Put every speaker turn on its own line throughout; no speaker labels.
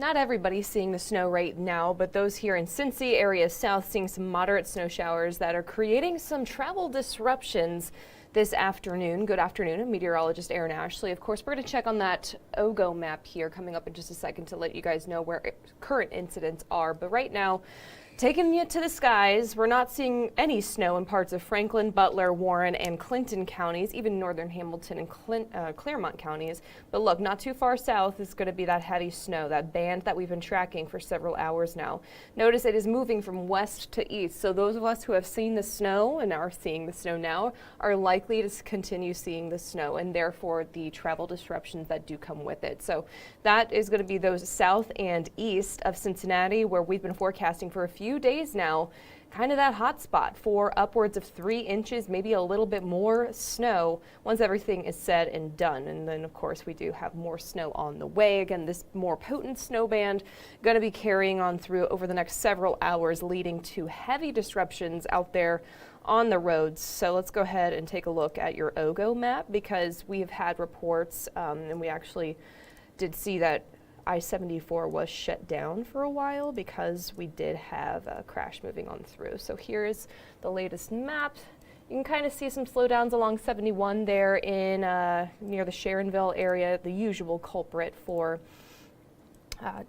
Not everybody's seeing the snow right now, but those here in Cincy area south seeing some moderate snow showers that are creating some travel disruptions this afternoon. Good afternoon, I'm meteorologist Erin Ashley. Of course, we're going to check on that OGO map here coming up in just a second to let you guys know where current incidents are. But right now, taking you to the skies, we're not seeing any snow in parts of Franklin, Butler, Warren, and Clinton counties, even northern Hamilton and Claremont counties. But look, not too far south is going to be that heavy snow, that band that we've been tracking for several hours now. Notice it is moving from west to east, so those of us who have seen the snow and are seeing the snow now are likely to continue seeing the snow, and therefore the travel disruptions that do come with it. So that is going to be those south and east of Cincinnati, where we've been forecasting for a few days now, kind of that hot spot for upwards of 3 inches, maybe a little bit more snow once everything is said and done. And then of course we do have more snow on the way. Again, this more potent snow band going to be carrying on through over the next several hours, leading to heavy disruptions out there on the roads. So let's go ahead and take a look at your OGO map, because we have had reports and we actually did see that I-74 was shut down for a while because we did have a crash moving on through. So here's the latest map. You can kind of see some slowdowns along 71 there in near the Sharonville area, the usual culprit for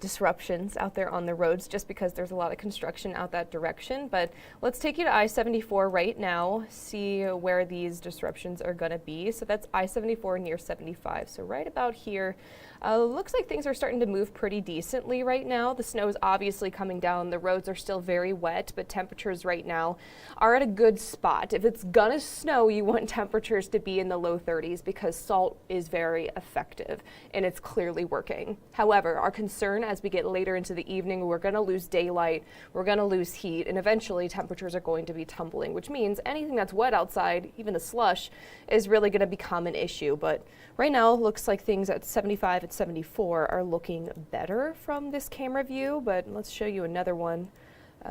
disruptions out there on the roads, just because there's a lot of construction out that direction. But let's take you to I-74 right now, see where these disruptions are going to be. So that's I-74 near 75. So right about here. Looks like things are starting to move pretty decently right now. The snow is obviously coming down. The roads are still very wet, but temperatures right now are at a good spot. If it's gonna snow, you want temperatures to be in the low 30s, because salt is very effective and it's clearly working. However, our concern as we get later into the evening, we're gonna lose daylight, we're gonna lose heat, and eventually temperatures are going to be tumbling, which means anything that's wet outside, even the slush, is really gonna become an issue. But right now, it looks like things at 75 and 74 are looking better from this camera view, but let's show you another one.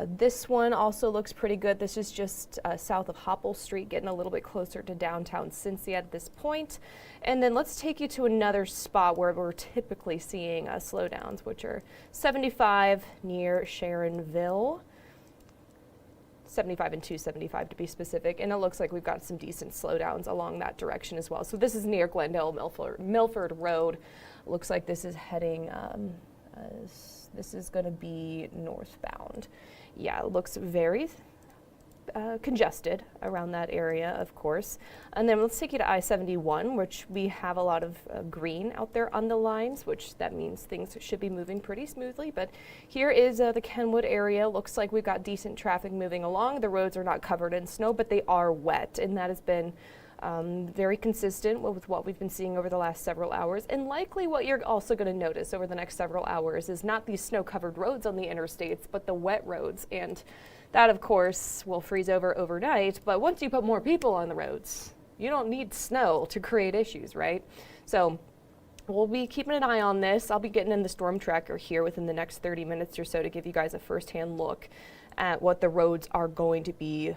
This one also looks pretty good. This is just south of Hopple Street, getting a little bit closer to downtown Cincy at this point. And then let's take you to another spot where we're typically seeing slowdowns, which are 75 near Sharonville. 75 and 275 to be specific, and it looks like we've got some decent slowdowns along that direction as well. So this is near Glendale Milford Road. Looks like this is heading, this is going to be northbound. Yeah, it looks very congested around that area, of course. And then let's take you to I-71, which we have a lot of green out there on the lines, which that means things should be moving pretty smoothly. But here is the Kenwood area. Looks like we've got decent traffic moving along. The roads are not covered in snow, but they are wet, and that has been very consistent with what we've been seeing over the last several hours. And likely what you're also going to notice over the next several hours is not these snow-covered roads on the interstates, but the wet roads. And that, of course, will freeze over overnight, but once you put more people on the roads, you don't need snow to create issues, right? So we'll be keeping an eye on this. I'll be getting in the storm tracker here within the next 30 minutes or so to give you guys a first-hand look at what the roads are going to be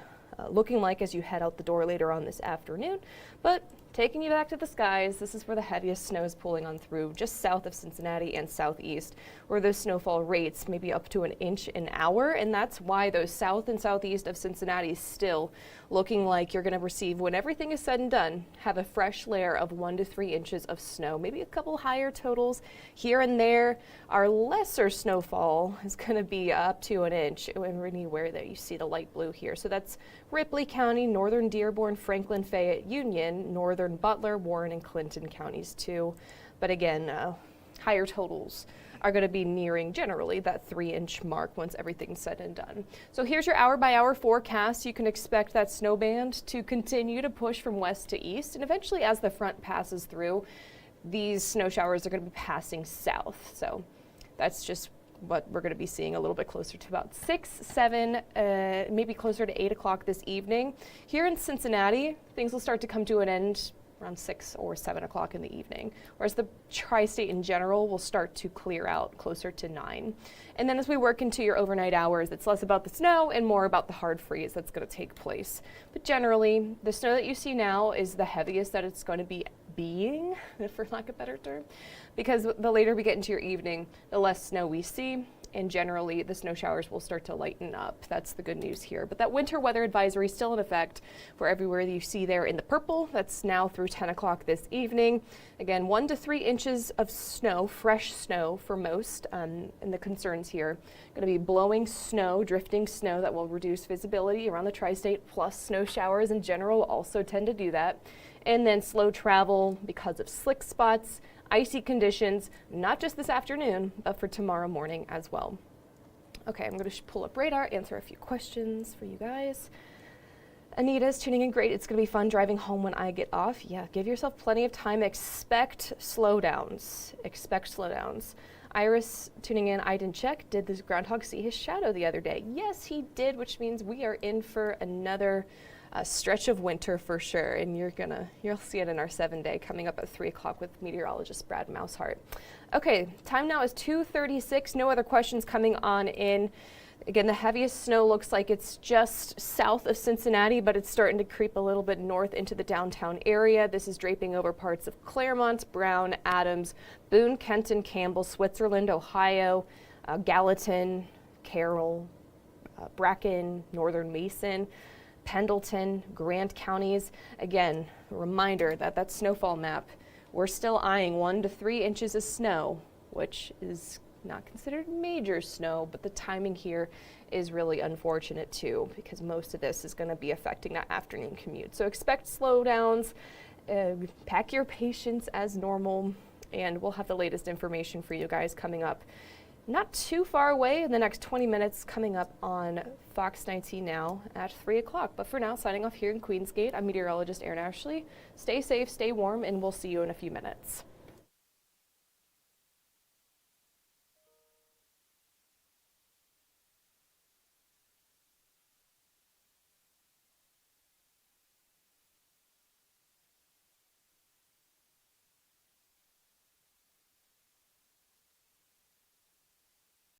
looking like as you head out the door later on this afternoon. But taking you back to the skies, this is where the heaviest snow is pulling on through, just south of Cincinnati and southeast, where those snowfall rates may be up to an inch an hour, and that's why those south and southeast of Cincinnati still looking like you're going to receive, when everything is said and done, have a fresh layer of 1 to 3 inches of snow, maybe a couple higher totals here and there. Our lesser snowfall is going to be up to an inch anywhere that you see the light blue here. So that's Ripley County, northern Dearborn, Franklin, Fayette, Union, northern Butler, Warren, and Clinton counties too. But again, higher totals are going to be nearing generally that 3-inch mark once everything's said and done. So here's your hour-by-hour forecast. You can expect that snow band to continue to push from west to east, and eventually as the front passes through, these snow showers are going to be passing south. So that's just what we're going to be seeing a little bit closer to about 6, 7, maybe closer to 8 o'clock this evening. Here in Cincinnati, things will start to come to an end around 6 or 7 o'clock in the evening, whereas the tri-state in general will start to clear out closer to 9. And then as we work into your overnight hours, it's less about the snow and more about the hard freeze that's going to take place. But generally, the snow that you see now is the heaviest that it's going to be being, for lack of a better term, because the later we get into your evening, the less snow we see, and generally the snow showers will start to lighten up. That's the good news here. But that winter weather advisory is still in effect for everywhere that you see there in the purple. That's now through 10 o'clock this evening. Again, 1 to 3 inches of snow, fresh snow for most. And the concerns here going to be blowing snow, drifting snow that will reduce visibility around the tri-state, plus snow showers in general also tend to do that. And then slow travel because of slick spots, icy conditions, not just this afternoon, but for tomorrow morning as well. Okay, I'm going to pull up radar, answer a few questions for you guys. Anita's tuning in. Great. It's going to be fun driving home when I get off. Yeah, give yourself plenty of time. Expect slowdowns. Expect slowdowns. Iris tuning in. I didn't check. Did this groundhog see his shadow the other day? Yes, he did, which means we are in for another stretch of winter for sure, and you'll see it in our 7-day coming up at 3 o'clock with meteorologist Brad Mousehart. Okay, time now is 2:36. No other questions coming on in. Again, the heaviest snow looks like it's just south of Cincinnati, but it's starting to creep a little bit north into the downtown area. This is draping over parts of Claremont, Brown, Adams, Boone, Kenton, Campbell, Switzerland, Ohio, Gallatin, Carroll, Bracken, Northern Mason, Pendleton, Grant counties. Again, a reminder that that snowfall map, we're still eyeing 1 to 3 inches of snow, which is not considered major snow, but the timing here is really unfortunate too, because most of this is going to be affecting that afternoon commute. So expect slowdowns, pack your patience as normal, and we'll have the latest information for you guys coming up not too far away in the next 20 minutes, coming up on Fox 19 Now at 3 o'clock. But for now, signing off here in Queensgate, I'm meteorologist Erin Ashley. Stay safe, stay warm, and we'll see you in a few minutes.